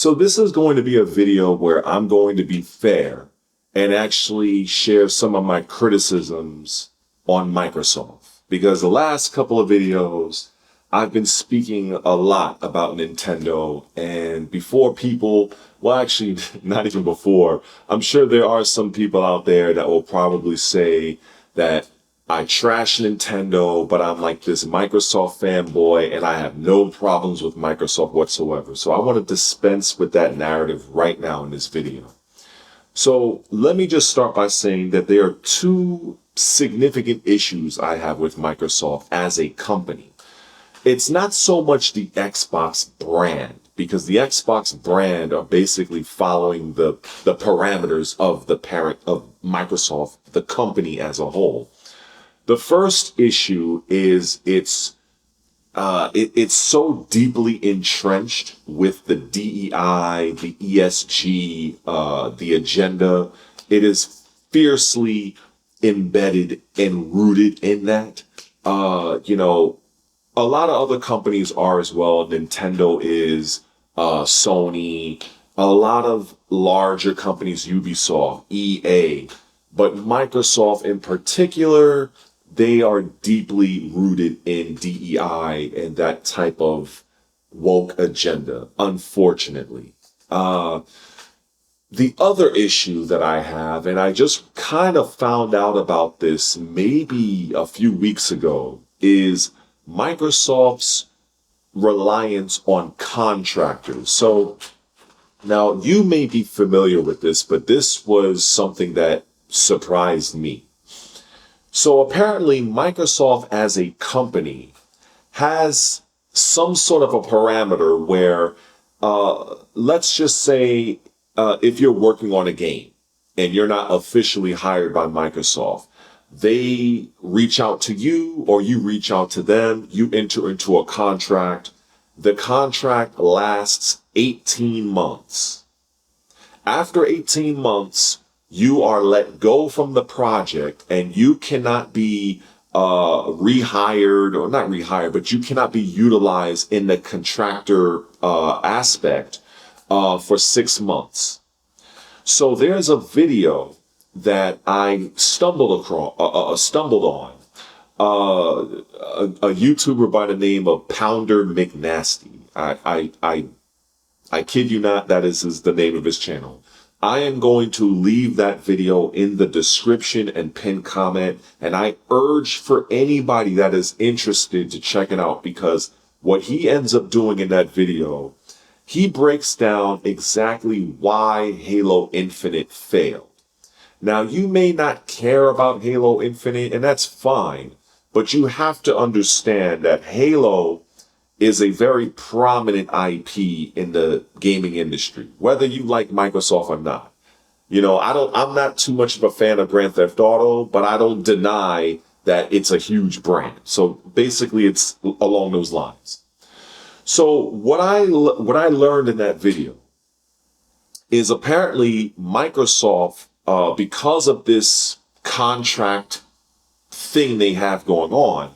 So this is going to be a video where I'm going to be fair and actually share some of my criticisms on Microsoft. Because the last couple of videos, I've been speaking a lot about Nintendo, and before people, well, actually, not even before, I'm sure there are some people out there that will probably say that I trash Nintendo, but I'm like this Microsoft fanboy and I have no problems with Microsoft whatsoever. So I want to dispense with that narrative right now in this video. So let me just start by saying that there are two significant issues I have with Microsoft as a company. It's not so much the Xbox brand, because the Xbox brand are basically following the parameters of the parent of Microsoft, the company as a whole. The first issue is it's so deeply entrenched with the DEI, the ESG, the agenda. It is fiercely embedded and rooted in that. A lot of other companies are as well. Nintendo is, Sony, a lot of larger companies, Ubisoft, EA, but Microsoft in particular, they are deeply rooted in DEI and that type of woke agenda, unfortunately. The other issue that I have, and I just kind of found out about this maybe a few weeks ago, is Microsoft's reliance on contractors. So now you may be familiar with this, but this was something that surprised me. So apparently Microsoft as a company has some sort of a parameter where, let's just say, if you're working on a game and you're not officially hired by Microsoft, they reach out to you or you reach out to them, you enter into a contract. The contract lasts 18 months. After 18 months, you are let go from the project and you cannot be rehired, or not rehired, but you cannot be utilized in the contractor aspect for 6 months. So there's a video that I stumbled on. A YouTuber by the name of Pounder McNasty. I kid you not, that is the name of his channel. I am going to leave that video in the description and pin comment, and I urge for anybody that is interested to check it out, because what he ends up doing in that video, he breaks down exactly why Halo Infinite failed. Now, you may not care about Halo Infinite, and that's fine, but you have to understand that Halo is a very prominent IP in the gaming industry, whether you like Microsoft or not. I'm not too much of a fan of Grand Theft Auto, but I don't deny that it's a huge brand. So basically it's along those lines. So what I learned in that video is apparently Microsoft, because of this contract thing they have going on,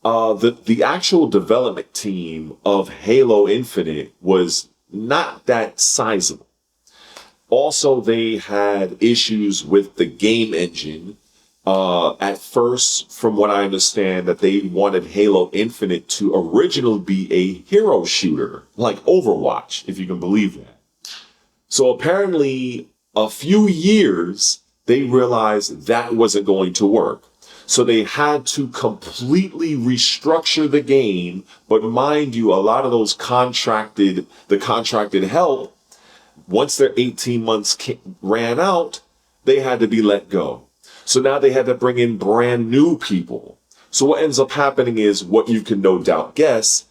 the actual development team of Halo Infinite was not that sizable. Also, they had issues with the game engine. At first, from what I understand, that they wanted Halo Infinite to originally be a hero shooter, like Overwatch, if you can believe that. So apparently, a few years, they realized that wasn't going to work. So they had to completely restructure the game. But mind you, a lot of those contracted help, once their 18 months ran out, they had to be let go. So now they had to bring in brand new people. So what ends up happening is, what you can no doubt guess,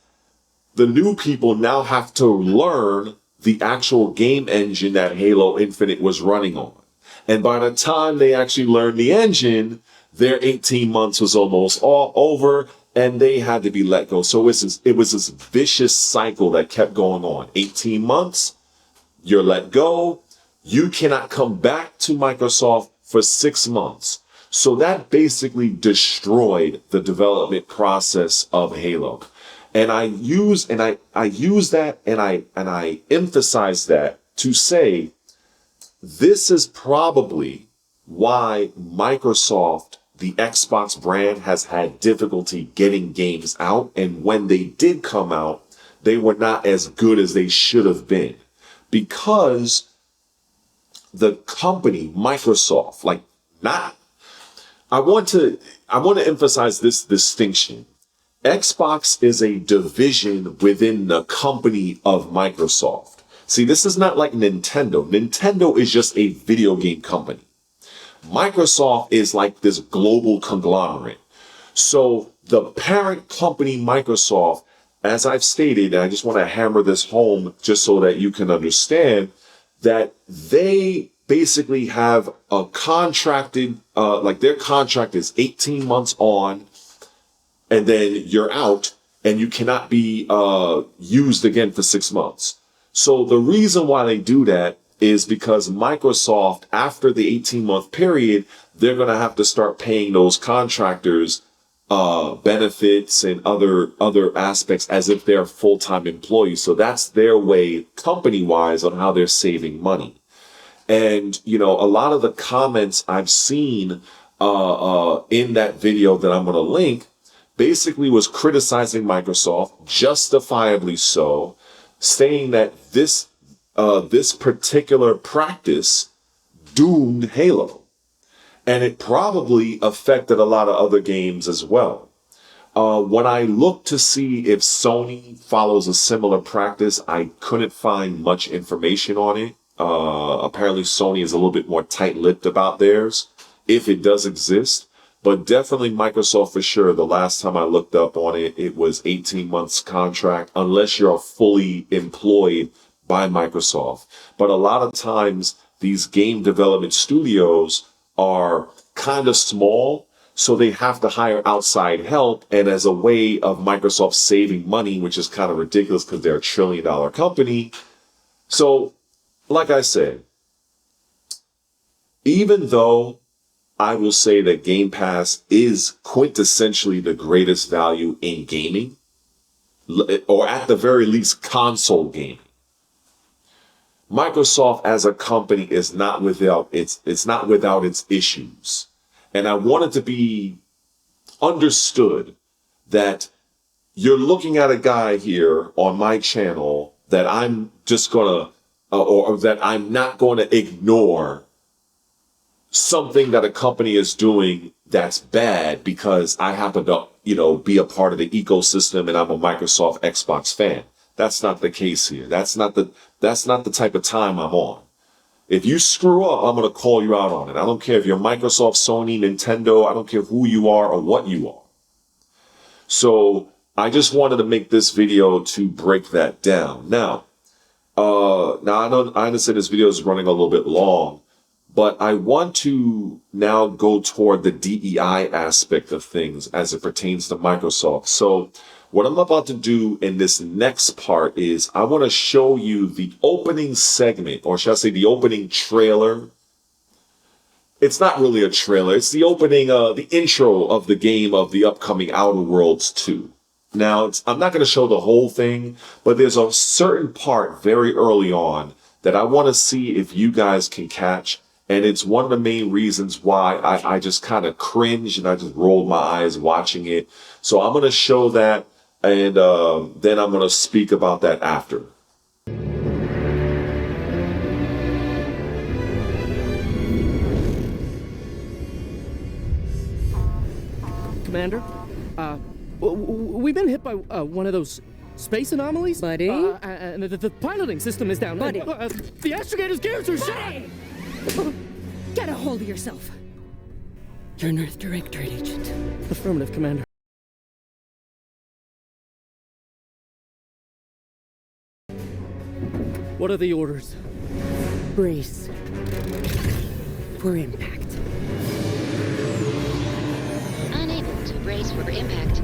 the new people now have to learn the actual game engine that Halo Infinite was running on. And by the time they actually learned the engine, their 18 months was almost all over and they had to be let go. So it was this vicious cycle that kept going on. 18 months, you're let go. You cannot come back to Microsoft for 6 months. So that basically destroyed the development process of Halo. And I use that and I emphasize that to say this is probably why Microsoft, the Xbox brand, has had difficulty getting games out. And when they did come out, they were not as good as they should have been, because the company, Microsoft, I want to emphasize this distinction. Xbox is a division within the company of Microsoft. See, this is not like Nintendo. Nintendo is just a video game company. Microsoft is like this global conglomerate. So the parent company, Microsoft, as I've stated, and I just want to hammer this home just so that you can understand that they basically have a contracted, their contract is 18 months on, and then you're out, and you cannot be used again for 6 months. So the reason why they do that is because Microsoft, after the 18-month period, they're going to have to start paying those contractors benefits and other aspects as if they're full-time employees. So that's their way, company-wise, on how they're saving money. And, a lot of the comments I've seen in that video that I'm going to link basically was criticizing Microsoft, justifiably so, saying that this particular practice doomed Halo. And it probably affected a lot of other games as well. When I looked to see if Sony follows a similar practice, I couldn't find much information on it. Apparently Sony is a little bit more tight-lipped about theirs, if it does exist. But definitely Microsoft for sure. The last time I looked up on it, it was 18 months contract, unless you're fully employed by Microsoft. But a lot of times these game development studios are kind of small, so they have to hire outside help. And as a way of Microsoft saving money, which is kind of ridiculous because they're $1 trillion company. So, like I said, even though I will say that Game Pass is quintessentially the greatest value in gaming, or at the very least console gaming, Microsoft as a company is not without its issues. And I want it to be understood that you're looking at a guy here on my channel that I'm just gonna, or that I'm not going to ignore something that a company is doing that's bad because I happen to, be a part of the ecosystem and I'm a Microsoft Xbox fan. That's not the case here. That's not the type of time I'm on. If you screw up, I'm going to call you out on it. I don't care if you're Microsoft, Sony, Nintendo. I don't care who you are or what you are. So I just wanted to make this video to break that down. Now I understand this video is running a little bit long, but I want to now go toward the DEI aspect of things as it pertains to Microsoft. So what I'm about to do in this next part is I want to show you the opening segment, or should I say the opening trailer. It's not really a trailer. It's the opening, the intro of the game of the upcoming Outer Worlds 2. Now, I'm not going to show the whole thing, but there's a certain part very early on that I want to see if you guys can catch. And it's one of the main reasons why I just kind of cringed and I just rolled my eyes watching it. So I'm going to show that, and then I'm going to speak about that after. Commander, we've been hit by one of those space anomalies. Buddy? And the piloting system is down. Buddy. The astrogator's gears are shot! Get a hold of yourself. You're an Earth Directorate agent. Affirmative, Commander. What are the orders? Brace for impact. Unable to brace for impact.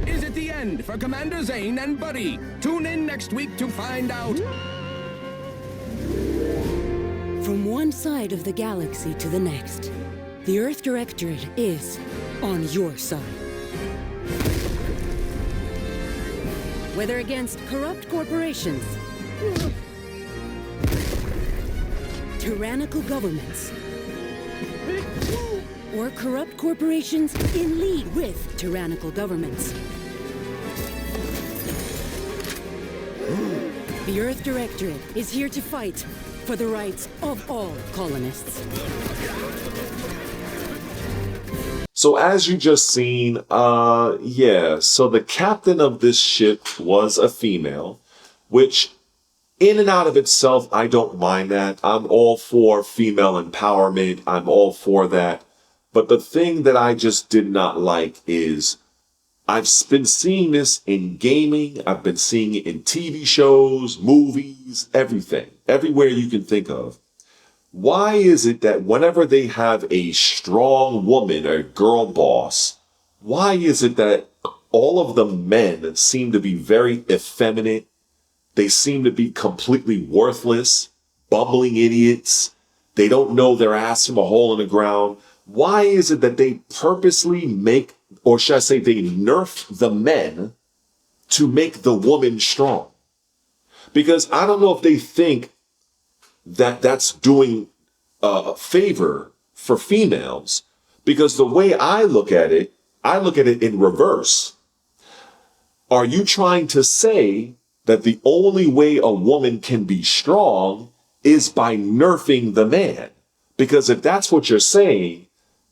Is it the end for Commander Zane and Buddy? Tune in next week to find out. From one side of the galaxy to the next, the Earth Directorate is on your side. Whether against corrupt corporations, tyrannical governments, or corrupt corporations in league with tyrannical governments. The Earth Directorate is here to fight for the rights of all colonists. So as you just seen, so the captain of this ship was a female, which in and out of itself, I don't mind that. I'm all for female empowerment. I'm all for that. But the thing that I just did not like is I've been seeing this in gaming. I've been seeing it in TV shows, movies, everything, everywhere you can think of. Why is it that whenever they have a strong woman, a girl boss, why is it that all of the men seem to be very effeminate? They seem to be completely worthless, bumbling idiots. They don't know their ass from a hole in the ground. Why is it that they purposely make, or should I say they nerf the men to make the woman strong? Because I don't know if they think that that's doing a favor for females, because the way I look at it in reverse. Are you trying to say that the only way a woman can be strong is by nerfing the man? Because if that's what you're saying,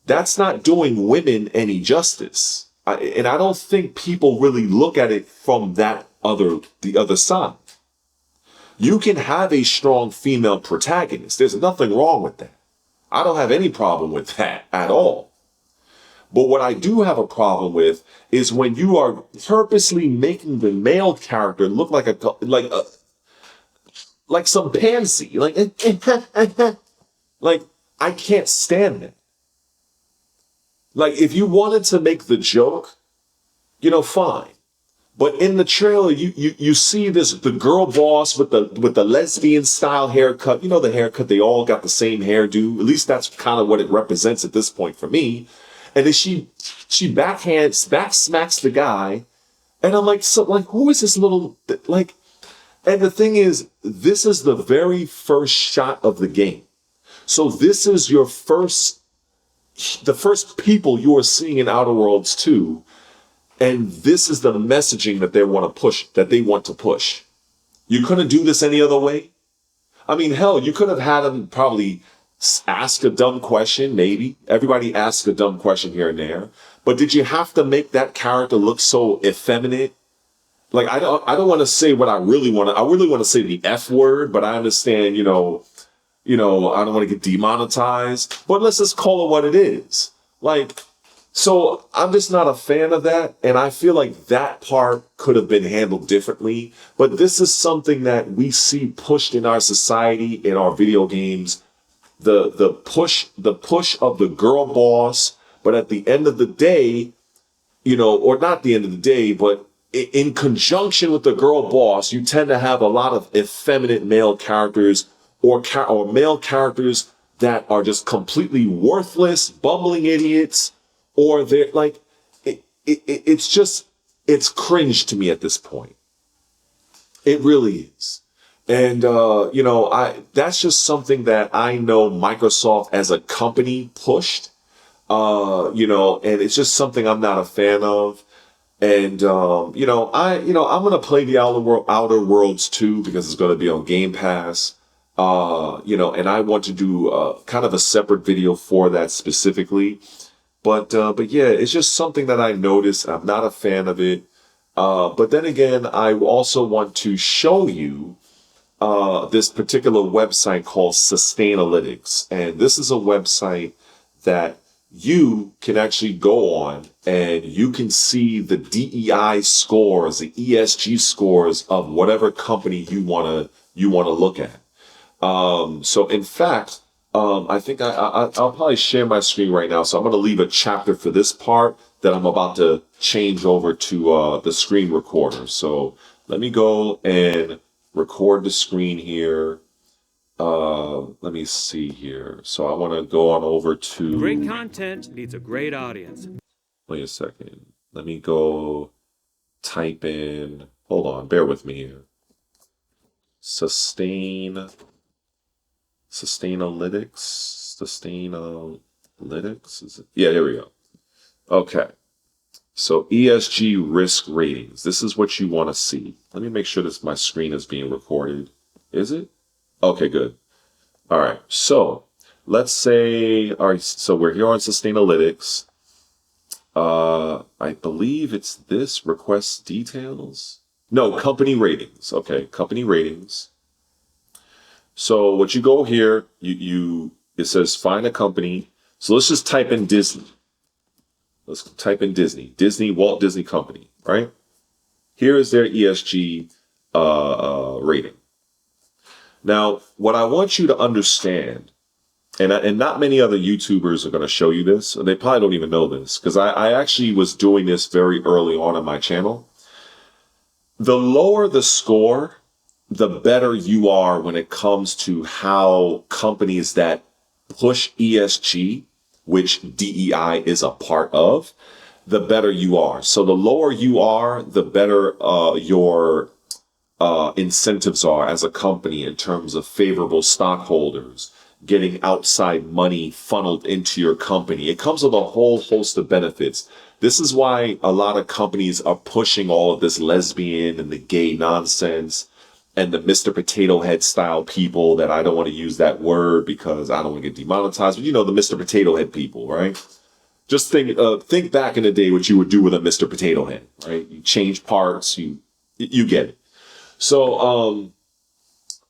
that's not doing women any justice. And I don't think people really look at it from the other side. You can have a strong female protagonist. There's nothing wrong with that. I don't have any problem with that at all. But what I do have a problem with is when you are purposely making the male character look like some pansy. Like I can't stand that. Like if you wanted to make the joke, fine. But in the trailer, you see the girl boss with the lesbian style haircut. The haircut, they all got the same hairdo. At least that's kind of what it represents at this point for me. And then she back smacks the guy. And I'm like, who is this little, and the thing is, this is the very first shot of the game. So this is the first people you are seeing in Outer Worlds 2. And this is the messaging that they want to push. You couldn't do this any other way. I mean, hell, you could have had them probably ask a dumb question, maybe. Everybody asks a dumb question here and there. But did you have to make that character look so effeminate? Like, I don't want to say what I really want to. I really want to say the F word, but I understand, I don't want to get demonetized. But let's just call it what it is. So I'm just not a fan of that. And I feel like that part could have been handled differently. But this is something that we see pushed in our society, in our video games. The push of the girl boss. But at the end of the day, or not the end of the day, but in conjunction with the girl boss, you tend to have a lot of effeminate male characters or male characters that are just completely worthless, bumbling idiots. Or they're it's cringe to me at this point. It really is. And, that's just something that I know Microsoft as a company pushed, and it's just something I'm not a fan of. And, I'm going to play the Outer Worlds 2 because it's going to be on Game Pass. And I want to do kind of a separate video for that specifically. But yeah, it's just something that I noticed. I'm not a fan of it. But then again, I also want to show you this particular website called Sustainalytics. And this is a website that you can actually go on and you can see the DEI scores, the ESG scores of whatever company you want to look at. So in fact, I think I'll probably share my screen right now. So I'm going to leave a chapter for this part that I'm about to change over to the screen recorder. So let me go and record the screen here. Let me see here. So I want to go on over to... Great content needs a great audience. Wait a second. Let me go type in, hold on, bear with me here. Sustainalytics. Is it? Yeah, there we go. Okay. So ESG risk ratings. This is what you want to see. Let me make sure this my screen is being recorded. Is it? Okay, good. All right. So let's say, all right, so we're here on Sustainalytics. I believe it's this request details. No, company ratings. Okay, company ratings. So what you go here, it says find a company. So let's just type in Disney. Let's type in Disney. Disney, Walt Disney Company, right? Here is their ESG rating. Now, what I want you to understand, and not many other YouTubers are going to show you this, and they probably don't even know this, because I actually was doing this very early on in my channel. The lower the score, the better you are when it comes to how companies that push ESG, which DEI is a part of, the better you are. So the lower you are, the better your incentives are as a company in terms of favorable stockholders, getting outside money funneled into your company. It comes with a whole host of benefits. This is why a lot of companies are pushing all of this lesbian and the gay nonsense and the Mr. Potato Head style people that I don't want to use that word because I don't want to get demonetized. But you know, the Mr. Potato Head people, right? Just think back in the day what you would do with a Mr. Potato Head, right? You change parts, you get it. So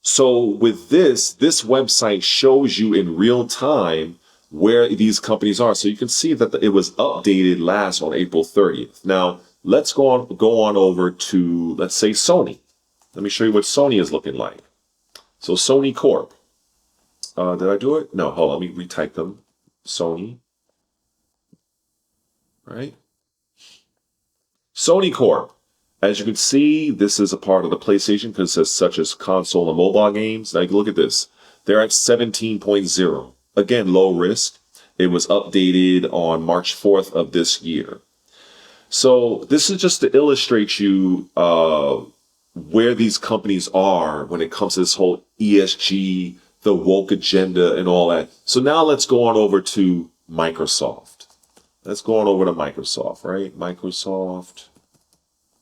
with this website shows you in real time where these companies are. So you can see that it was updated last on April 30th. Now let's go on over to, let's say, Sony. Let me show you what Sony is looking like. So Sony Corp. Did I do it? No, hold on, let me retype them. Sony. Right? Sony Corp. As you can see, this is a part of the PlayStation because it says such as console and mobile games. Now you can look at this. They're at 17.0. Again, low risk. It was updated on March 4th of this year. So this is just to illustrate you where these companies are when it comes to this whole ESG, the woke agenda and all that. So now let's go on over to Microsoft. Let's go on over to Microsoft, right? Microsoft.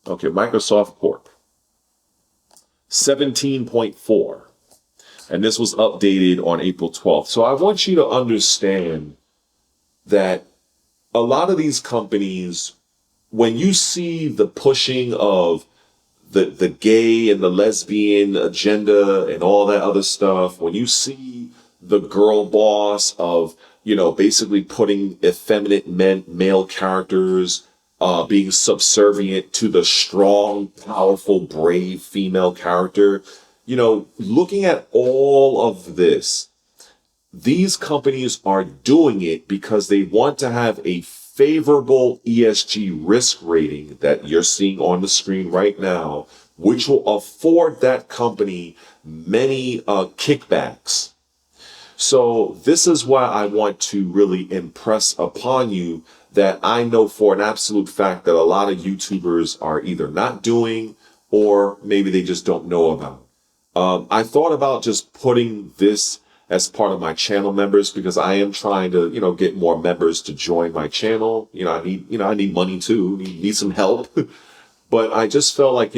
Okay, Microsoft Corp. 17.4. And this was updated on April 12th. So I want you to understand that a lot of these companies, when you see the pushing of the gay and the lesbian agenda and all that other stuff, when you see the girl boss of, basically putting effeminate male characters being subservient to the strong, powerful, brave female character, looking at all of this, these companies are doing it because they want to have a favorable ESG risk rating that you're seeing on the screen right now, which will afford that company many kickbacks. So this is why I want to really impress upon you that I know for an absolute fact that a lot of YouTubers are either not doing or maybe they just don't know about. I thought about just putting this as part of my channel members because I am trying to, get more members to join my channel. I need money too, need some help. But I just felt like,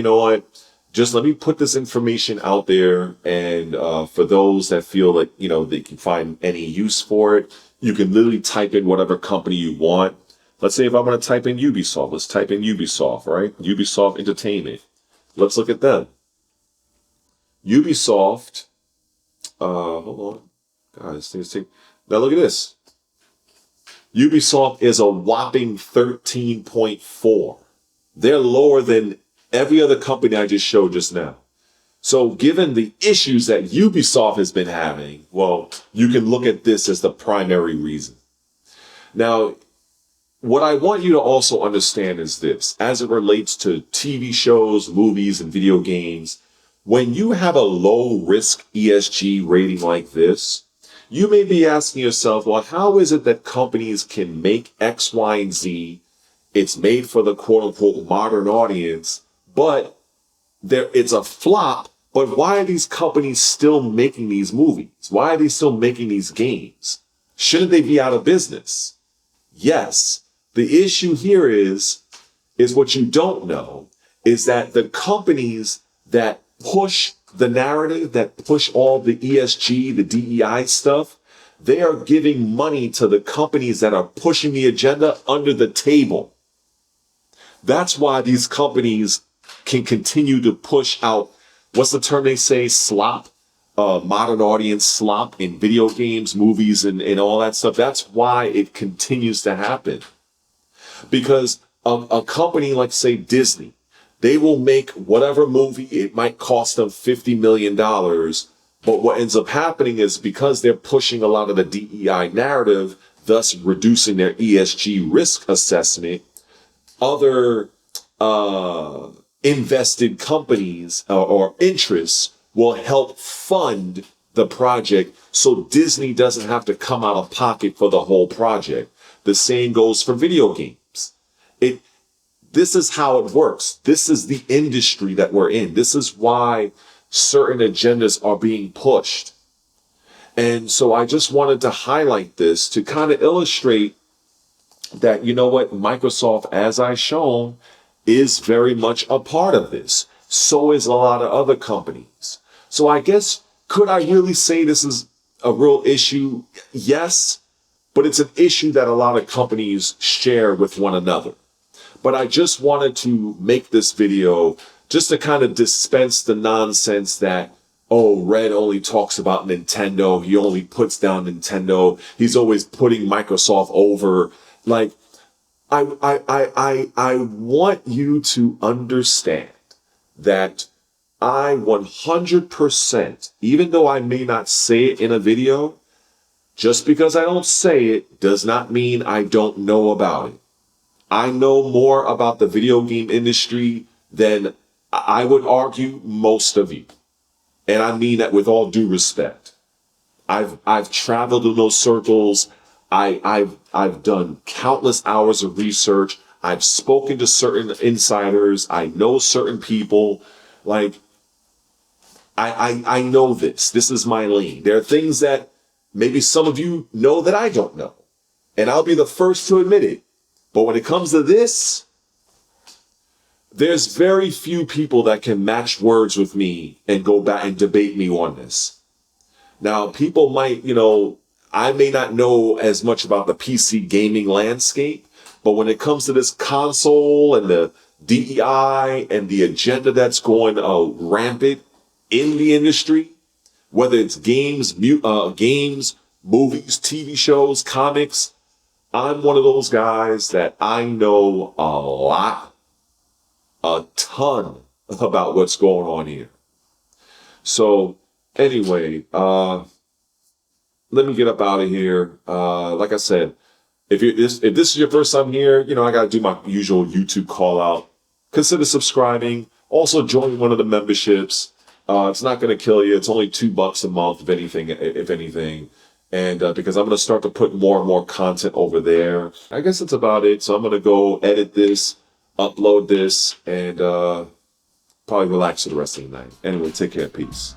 just let me put this information out there. And for those that feel like, they can find any use for it, you can literally type in whatever company you want. Let's say if I'm going to type in Ubisoft, let's type in Ubisoft, right? Ubisoft Entertainment. Let's look at them. Ubisoft, hold on. God, this thing's taking. Now look at this. Ubisoft is a whopping 13.4. They're lower than every other company I just showed just now. So given the issues that Ubisoft has been having, well, you can look at this as the primary reason. Now, what I want you to also understand is this, as it relates to TV shows, movies, and video games, when you have a low risk ESG rating like this, you may be asking yourself, well, how is it that companies can make X, Y, and Z It's made for the quote unquote modern audience, but it's a flop. But why are these companies still making these movies? Why are they still making these games? Shouldn't they be out of business? Yes. The issue here is what you don't know is that the companies that push the narrative, that push all the ESG, the DEI stuff, they are giving money to the companies that are pushing the agenda under the table. That's why these companies can continue to push out, what's the term they say, slop, modern audience slop in video games, movies, and all that stuff. That's why it continues to happen. Because a company like, say, Disney, they will make whatever movie, it might cost them $50 million. But what ends up happening is because they're pushing a lot of the DEI narrative, thus reducing their ESG risk assessment, other invested companies or interests will help fund the project so Disney doesn't have to come out of pocket for the whole project. The same goes for video games. This is how it works. This is the industry that we're in. This is why certain agendas are being pushed. And so I just wanted to highlight this to kind of illustrate that, you know what, Microsoft, as I've shown, is very much a part of this. So is a lot of other companies. So I guess, could I really say this is a real issue? Yes, but it's an issue that a lot of companies share with one another. But I just wanted to make this video just to kind of dispense the nonsense that, oh, Red only talks about Nintendo. He only puts down Nintendo. He's always putting Microsoft over. Like, I want you to understand that I 100%, even though I may not say it in a video, just because I don't say it does not mean I don't know about it. I know more about the video game industry than I would argue most of you. And I mean that with all due respect. I've traveled in those circles. I've done countless hours of research. I've spoken to certain insiders. I know certain people. Like, I know this. This is my lane. There are things that maybe some of you know that I don't know. And I'll be the first to admit it. But when it comes to this, there's very few people that can match words with me and go back and debate me on this. Now, people might, I may not know as much about the PC gaming landscape, but when it comes to this console and the DEI and the agenda that's going rampant in the industry, whether it's games, movies, TV shows, comics, I'm one of those guys that I know a ton about what's going on here. So anyway, let me get up out of here. Like I said, if this is your first time here, I got to do my usual YouTube call out. Consider subscribing. Also join one of the memberships. It's not going to kill you. It's only $2 a month, if anything. And because I'm going to start to put more and more content over there. I guess that's about it. So I'm going to go edit this, upload this, and probably relax for the rest of the night. Anyway, take care. Peace.